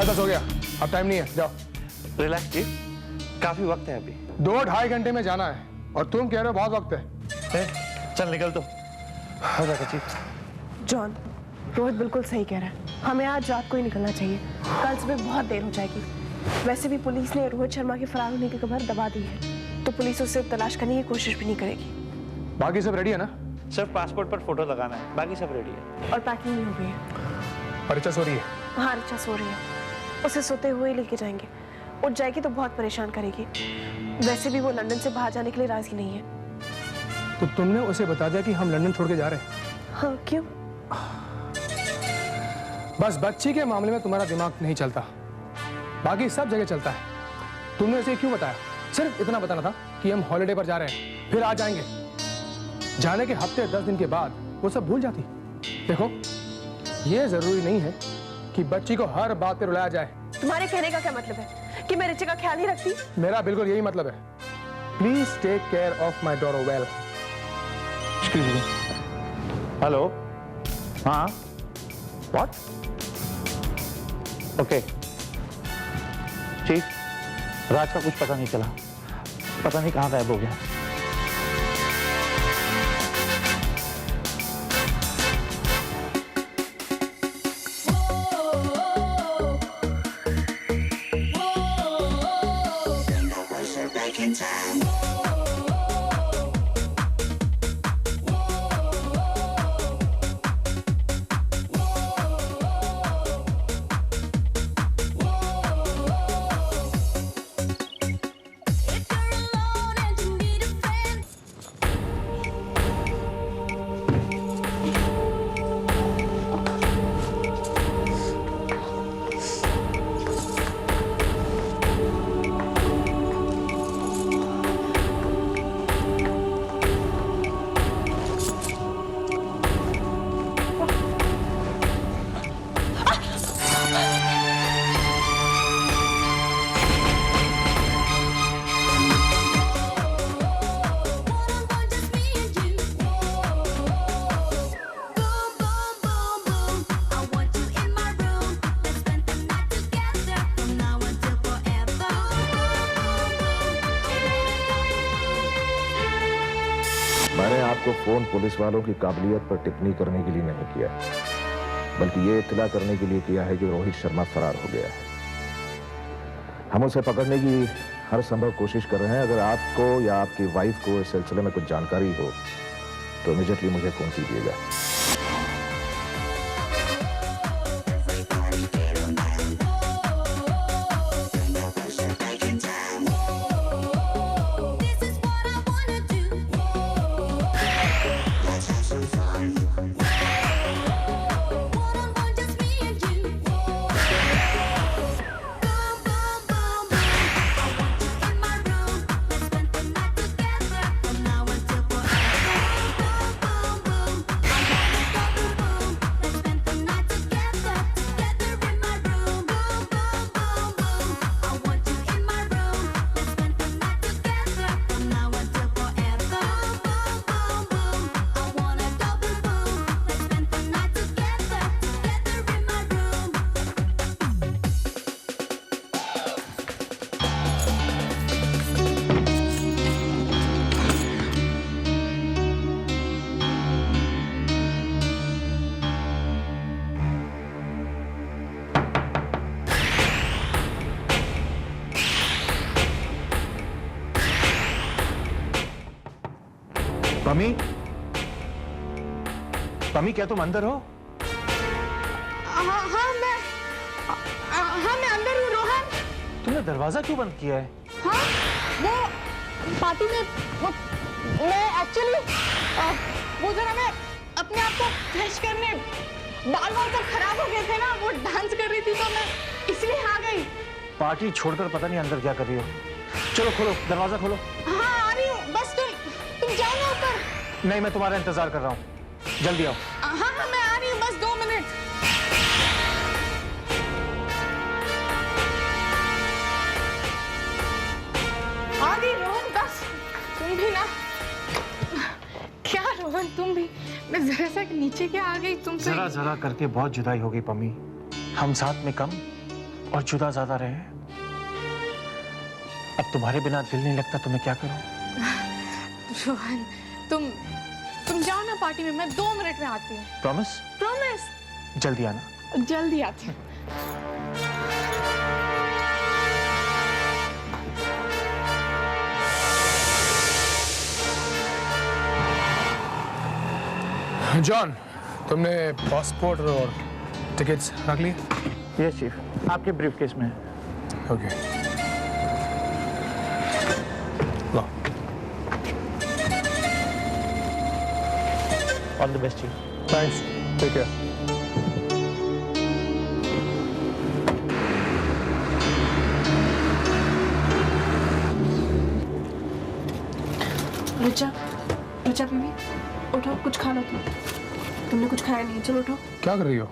10:30 हो गया, अब टाइम नहीं है, जाओ। रिलैक्स चीफ, काफी वक्त है अभी। 2-2.5 घंटे में जाना है और तुम कह रहे हो बहुत वक्त है। चल निकल तो हो जाएगा चीफ। जॉन, रोहित बिल्कुल सही कह रहा है, हमें आज रात को ही निकलना चाहिए, कल सुबह बहुत देर हो जाएगी। वैसे भी पुलिस ने रोहित शर्मा के फरार होने की खबर दबा दी है, तो पुलिस उसे तलाश करने की कोशिश भी नहीं करेगी। बाकी सब रेडी है ना? सिर्फ पासपोर्ट पर फोटो लगाना है, बाकी सब रेडी है। और पैकिंग भी हो गई है। और रिचा सो रही है? हाँ, रिचा सो रही है, उसे सोते हुए ही लेके जाएंगे। उठ जाएगी तो बहुत परेशान करेगी। वैसे भी वो लंदन से बाहर जाने के लिए राजी नहीं है। तो तुमने उसे बता दिया कि हम लंदन छोड़ के जा रहे हैं? हाँ, क्यों? बस बच्ची के मामले में तुम्हारा दिमाग नहीं चलता, बाकी सब जगह चलता है। तुमने उसे क्यों बताया? सिर्फ इतना बताना था कि हम हॉलिडे पर जा रहे हैं, फिर आ जाएंगे। जाने के हफ्ते 10 दिन के बाद वो सब भूल जाती। देखो, ये जरूरी नहीं है कि बच्ची को हर बात पे रुलाया जाए। तुम्हारे कहने का क्या मतलब है कि मैं रिचा का ख्याल नहीं रखती? मेरा बिल्कुल यही मतलब है। Please take care of my daughter well. Hello, हाँ, व्हाट? ओके चीफ, राज का कुछ पता नहीं चला, पता नहीं कहाँ गायब हो गया। मैंने आपको फोन पुलिस वालों की काबिलियत पर टिप्पणी करने के लिए नहीं किया, बल्कि ये इत्तला करने के लिए किया है कि रोहित शर्मा फरार हो गया है। हम उसे पकड़ने की हर संभव कोशिश कर रहे हैं। अगर आपको या आपकी वाइफ को इस सिलसिले में कुछ जानकारी हो तो इमीडिएटली मुझे फोन कीजिएगा। पमी, पमी क्या तुम अंदर हो? हाँ मैं अंदर हूँ रोहन। तुमने दरवाजा क्यों बंद किया है? हाँ, वो पार्टी में मैं एक्चुअली वो जरा मैं अपने आप को फ्रेश करने, बाल सब खराब हो गए थे ना, वो डांस कर रही थी तो मैं इसलिए आ गई। पार्टी छोड़कर पता नहीं अंदर क्या कर रही हो। चलो खोलो, दरवाजा खोलो। हाँ आ रही हूँ, बस तुम जाओ ना ऊपर। नहीं, मैं तुम्हारा इंतजार कर रहा हूँ, जल्दी आओ। हाँ मैं आ रही हूँ, बस 2 मिनट। आ गई रोहन, बस तुम भी ना। क्या रोहन तुम भी, मैं जरा सा नीचे क्या आ गई तुमसे। जरा जरा करके बहुत जुदाई हो गई पम्मी। हम साथ में कम और जुदा ज्यादा रहे। अब तुम्हारे बिना दिल नहीं लगता तो मैं क्या करूं? रोहन, तुम जाओ ना पार्टी में, मैं 2 मिनट में आती हूँ। प्रॉमिस? प्रॉमिस। जल्दी आना। जल्दी आती हूँ। जॉन, तुमने पासपोर्ट और टिकट्स रख लिए? यस चीफ, आपके ब्रीफकेस में है। ओके। लो। All the best chief. Thanks, take care. Rucha बीवी, उठो, कुछ खा लो तुमने कुछ खाया नहीं है, चलो उठो। क्या कर रही हो?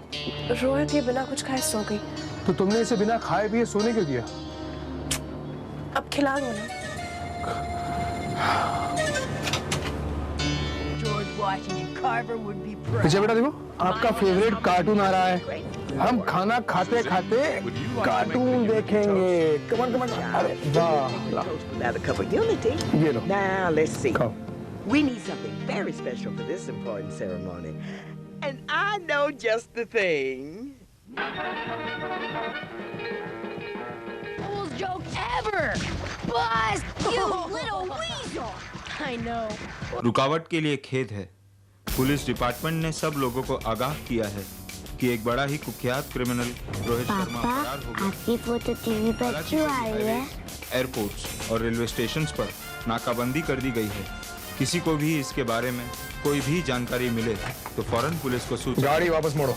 रोहित ये बिना कुछ खाए सो गई। तो तुमने इसे बिना खाए पिए सोने क्यों दिया? अब खिला दो ना। पीछे बेटा देखो, आपका फेवरेट कार्टून आ रहा है। हम खाना खाते खाते कार्टून देखेंगे। कमन कमन। अरे वाह, Another cup of unity. ये लो। Now let's see. खाओ। We need something very special for this important ceremony. And I know just the thing. Coolest joke ever! Buzz, you little weasel! I know. रुकावट के लिए खेद है। Police department ने सब लोगों को आगाह किया है कि एक बड़ा ही कुख्यात क्रिमिनल रोहित शर्मा फरार हो गया। आपकी फोटो टीवी पर क्यों आ रही है? एयरपोर्ट्स और रेलवे स्टेशंस पर नाकाबंदी कर दी गई है। किसी को भी इसके बारे में कोई भी जानकारी मिले तो फौरन पुलिस को सूचना। गाड़ी वापस मोड़ो।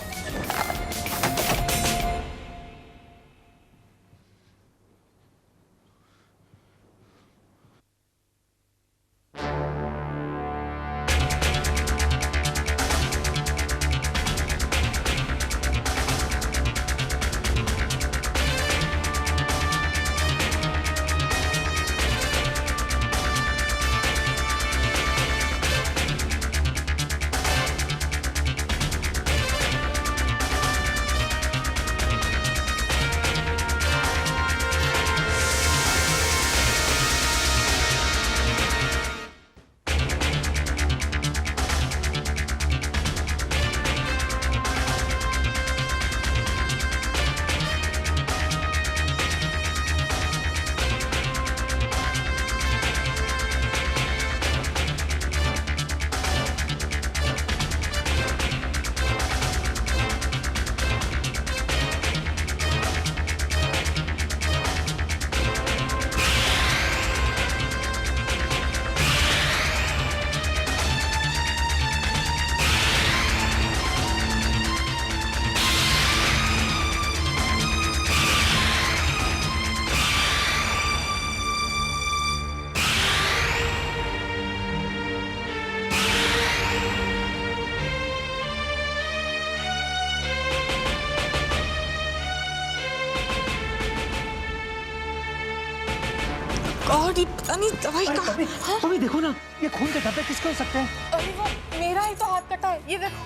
गॉड, ये पता नहीं दवाई का। हाँ? तुम्हें देखो ना, ये खून के धब्बे किसके हो सकते हैं? अरे वो मेरा ही तो हाथ कटा है, ये देखो।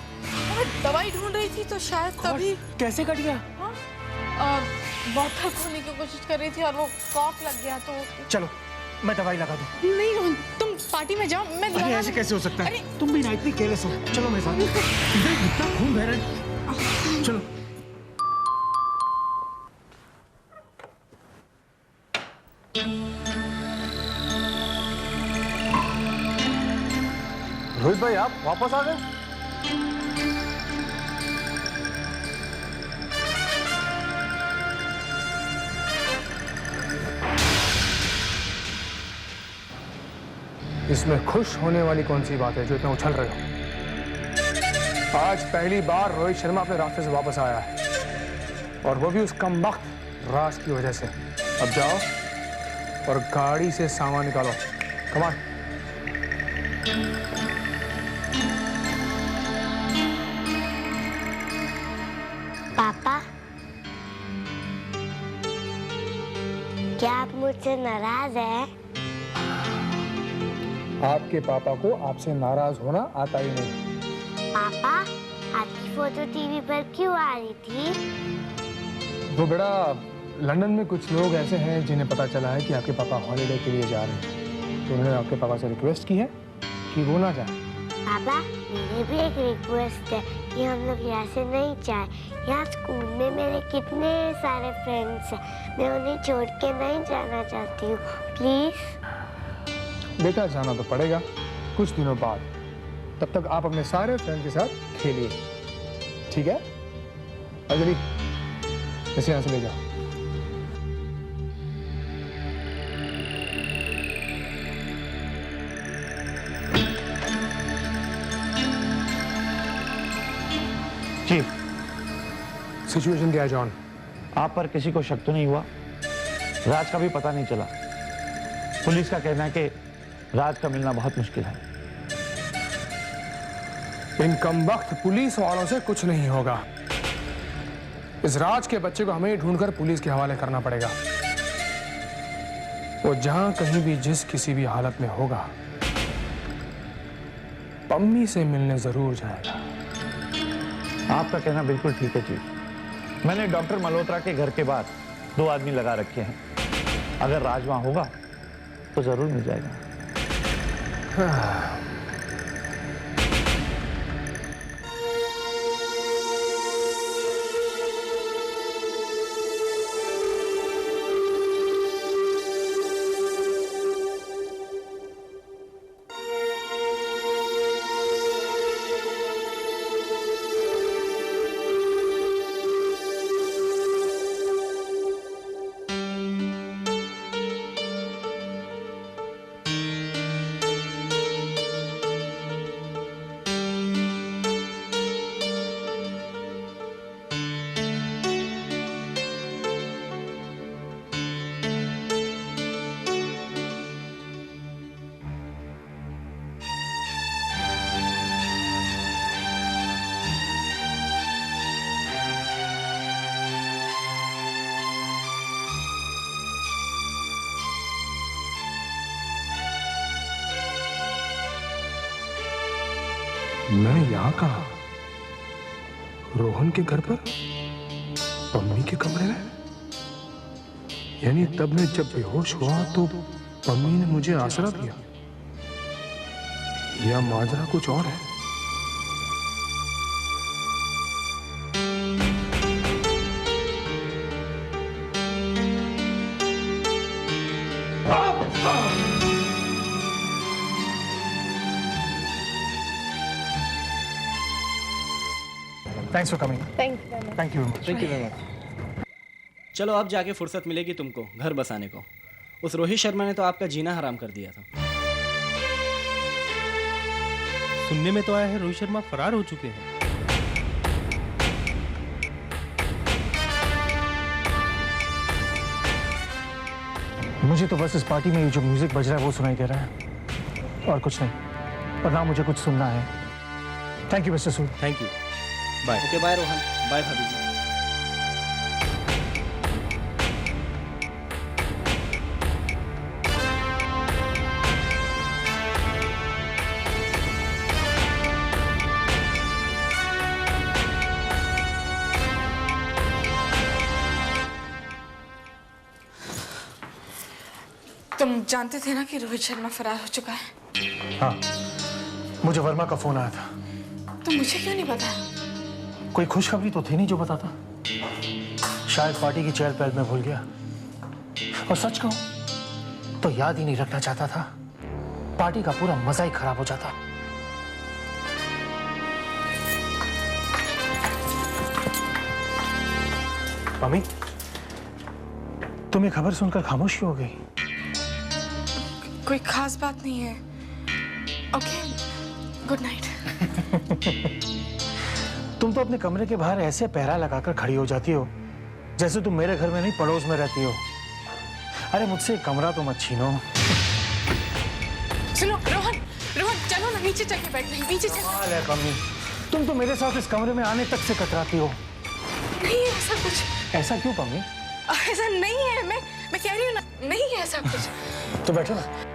मैं दवाई ढूंढ रही थी तो शायद तभी। कैसे कट गया? हाँ? बॉटल खोलने की कोशिश कर रही थी और वो कॉक लग गया तो। चलो, मैं दवाई लगा दूं। नहीं रोहन, तुम पार्टी में जाओ, मैं अरे ऐसे कैसे हो सकता है? तुम भी ना इतनी केयरलेस हो। चलो मेरे साथ। इतना खून बह रहा है। चलो। रोहित भाई, आप वापस आ गए? इसमें खुश होने वाली कौन सी बात है जो इतना उछल रहे हो? आज पहली बार रोहित शर्मा अपने रास्ते से वापस आया है, और वो भी उस कमबख्त राज की वजह से। अब जाओ और गाड़ी से सामान निकालो। Come on. पापा, क्या आप मुझसे नाराज हैं? आपके पापा को आपसे नाराज होना आता ही नहीं। पापा, आपकी फोटो टीवी पर क्यों आ रही थी? वो बेटा लंदन में कुछ लोग ऐसे हैं जिन्हें पता चला है कि आपके पापा हॉलीडे के लिए जा रहे हैं, तो उन्होंने आपके पापा से रिक्वेस्ट की है कि वो ना जाए। पापा, मेरी भी एक रिक्वेस्ट है कि हम लोग यहाँ से नहीं जाए। यहाँ स्कूल में मेरे कितने सारे फ्रेंड्स हैं, मैं उन्हें छोड़ के नहीं जाना चाहती हूँ, प्लीज। बेटा जाना तो पड़ेगा कुछ दिनों बाद, तब तक आप अपने सारे फ्रेंड के साथ खेलिए, ठीक है? अंजलि, इसे यहाँ से ले जाओ। चीफ, सिचुएशन क्या है जॉन? आप पर किसी को शक तो नहीं हुआ? राज का भी पता नहीं चला। पुलिस का कहना है कि राज का मिलना बहुत मुश्किल है। इन कमबख्त पुलिस वालों से कुछ नहीं होगा। इस राज के बच्चे को हमें ढूंढकर पुलिस के हवाले करना पड़ेगा। वो जहां कहीं भी जिस किसी भी हालत में होगा, पम्मी से मिलने जरूर जाएगा। आपका कहना बिल्कुल ठीक है चीफ। मैंने डॉक्टर मल्होत्रा के घर के बाहर 2 आदमी लगा रखे हैं। अगर राज वहां होगा तो जरूर मिल जाएगा। मैं यहाँ कहा? रोहन के घर पर? पम्मी के कमरे में? यानी तब मैं जब बेहोश हुआ तो पम्मी ने मुझे आसरा दिया, या माजरा कुछ और है? Thanks for coming. Thank you very much. Thank you very much. Thank you very much. चलो अब जाके फुर्सत मिलेगी तुमको घर बसाने को। उस रोहित शर्मा ने तो आपका जीना हराम कर दिया था। सुनने में तो आया है रोहित शर्मा फरार हो चुके हैं। मुझे तो बस इस पार्टी में ये जो म्यूजिक बज रहा है वो सुनाई दे रहा है, और कुछ नहीं। और ना मुझे कुछ सुनना है। Thank you mister Sood. Thank you, bye. Okay bye Rohan, bye भाभी जी। तुम जानते थे ना कि रोहित शर्मा फरार हो चुका है? हाँ, मुझे वर्मा का फोन आया था। तो मुझे क्यों नहीं पता? कोई खुशखबरी तो थी नहीं जो बताता। शायद पार्टी की चहल पहल में भूल गया, और सच कहूं तो याद ही नहीं रखना चाहता था। पार्टी का पूरा मजा ही खराब हो जाता। मम्मी, तुम्हें खबर सुनकर खामोश क्यों हो गई? कोई खास बात नहीं है। Okay, good night. तुम तो अपने कमरे के बाहर ऐसे पहरा लगाकर खड़ी हो जाती हो जैसे तुम मेरे घर में नहीं पड़ोस में रहती हो। अरे मुझसे कमरा तो मत छीनो। सुनो रोहन, रोहन चलो ना नीचे चल के बैठ रही, नीचे चल। हाल है कमी, तुम तो मेरे साथ इस कमरे में आने तक से कतराती हो। नहीं है ऐसा कुछ। ऐसा क्यों पम्मी? ऐसा नहीं है, मैं कह रही हूँ ना, नहीं है ऐसा कुछ। तो बैठो ना।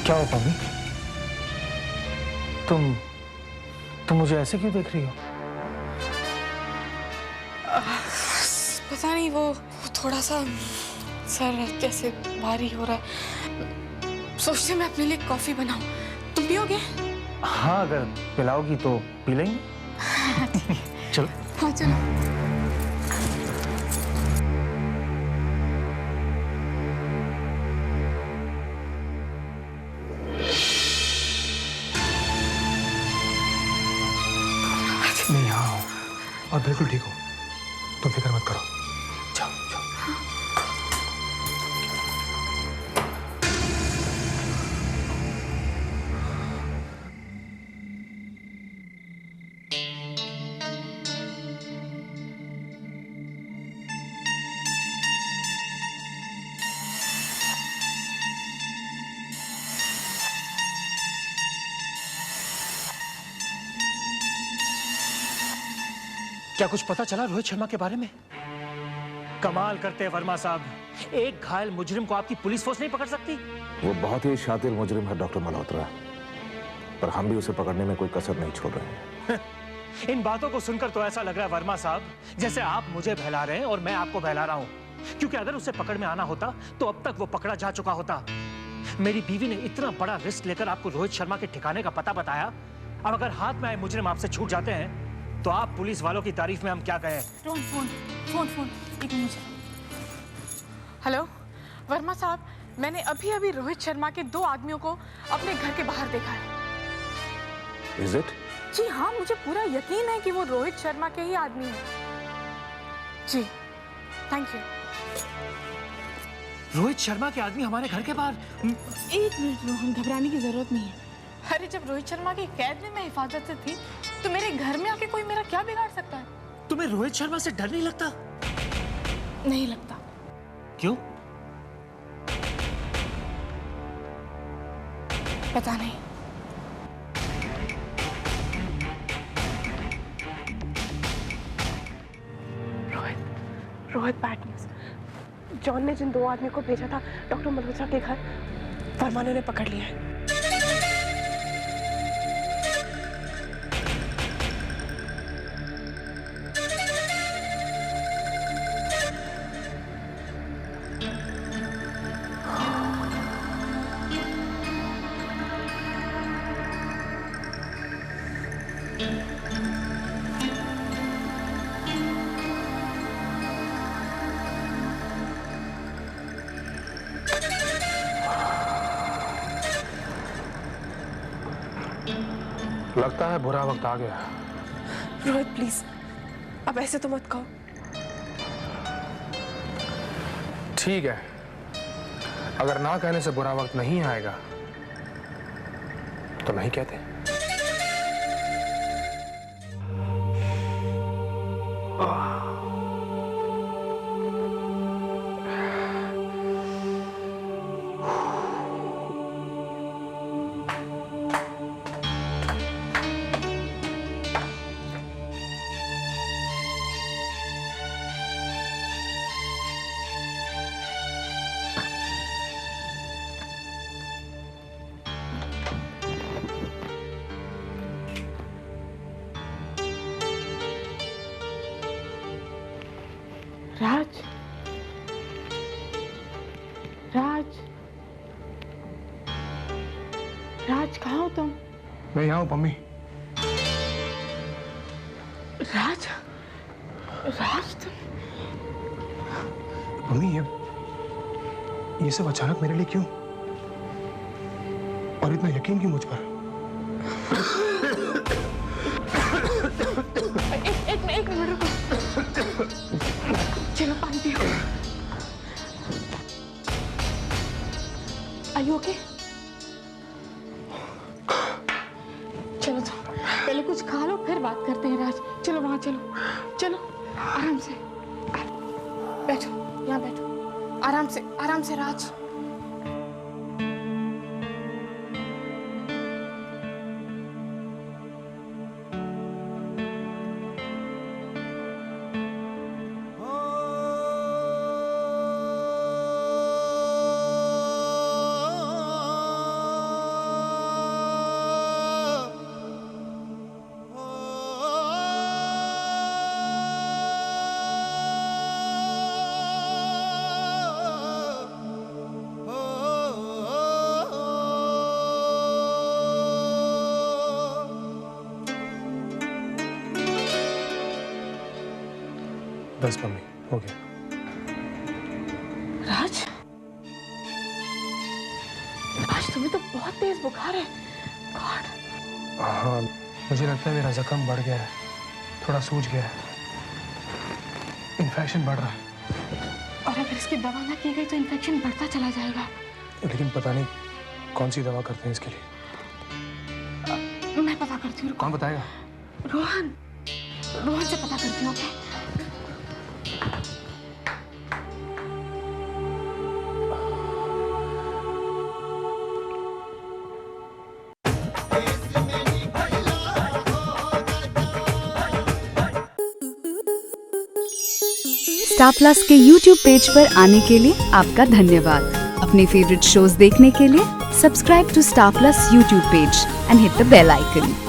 क्या हो पम्मी? तुम मुझे ऐसे क्यों देख रही हो? पता नहीं, वो थोड़ा सा सर जैसे भारी हो रहा है। सोचते मैं अपने लिए कॉफी बनाऊं, तुम पियोगे? हाँ, अगर पिलाओगी तो पी लेंगे। चलो। हाँ चलो। मैं यहाँ हूँ और बिल्कुल ठीक हूँ, तुम फिक्र मत करो। जाओ जाओ। क्या कुछ पता चला रोहित शर्मा के बारे में? कमाल करते हैं वर्मा साहब, एक घायल मुजरिम को आपकी पुलिस फोर्स नहीं पकड़ सकती? वो बहुत ही शातिर मुजरिम है डॉक्टर मल्होत्रा, पर हम भी उसे पकड़ने में कोई कसर नहीं छोड़ रहे हैं। इन बातों को सुनकर तो ऐसा लग रहा है वर्मा साहब जैसे आप मुझे बहला रहे हैं और मैं आपको बहला रहा हूं, क्योंकि अगर उसे पकड़ में आना होता तो अब तक वो पकड़ा जा चुका होता। मेरी बीवी ने इतना बड़ा रिस्क लेकर आपको रोहित शर्मा के ठिकाने का पता बताया, अब अगर हाथ में आए मुजरिम आपसे छूट जाते हैं तो आप पुलिस वालों की तारीफ में हम क्या कहें? फोन फोन फोन फोन एक मिनट। हेलो वर्मा साहब, मैंने अभी अभी रोहित शर्मा के 2 आदमियों को अपने घर के बाहर देखा है। Is it? जी हाँ, मुझे पूरा यकीन है कि वो रोहित शर्मा के ही आदमी हैं। जी थैंक यू। रोहित शर्मा के आदमी हमारे घर के बाहर? एक मिनट रोहन, घबराने की जरूरत नहीं है। अरे जब रोहित शर्मा की कैद में मैं हिफाजत से थी तो मेरे घर में आके कोई मेरा क्या बिगाड़ सकता है? तुम्हें रोहित शर्मा से डर नहीं लगता? नहीं लगता। क्यों? पता नहीं। Rohit bad news. जॉन ने जिन 2 आदमी को भेजा था डॉक्टर मल्होत्रा के घर, वर्मा ने उन्हें पकड़ लिया है। लगता है बुरा वक्त आ गया। रोहित प्लीज, अब ऐसे तो मत कहो। ठीक है, अगर ना कहने से बुरा वक्त नहीं आएगा तो नहीं कहते। राज, राज, राज कहाँ हो तुम? मैं यहाँ हूँ पम्मी। राज, राज तुम? पम्मी ये सब अचानक मेरे लिए क्यों? और इतना यकीन क्यों मुझ पर? एक मिनट रुको। चलो पानी पियो। Are you okay? चलो तो पहले कुछ खा लो फिर बात करते हैं राज। चलो वहां चलो, चलो आराम से बैठो, यहाँ बैठो, आराम से राज। बस मम्मी, हो गया। राज, राज तुम्हें तो बहुत तेज बुखार है। गॉड। हाँ, मुझे लगता है मेरा जख्म बढ़ गया है, थोड़ा सूज गया है, इन्फेक्शन बढ़ रहा है। और अगर इसकी दवा ना की गई तो इन्फेक्शन बढ़ता चला जाएगा। लेकिन पता नहीं कौन सी दवा करते हैं इसके लिए। मैं पता करती हूँ। कौन बताएगा? रोहन, रोहन से पता करती हूँ। ओके। स्टार प्लस के YouTube पेज पर आने के लिए आपका धन्यवाद। अपने फेवरेट शोज देखने के लिए subscribe to Star Plus YouTube page and hit the bell icon.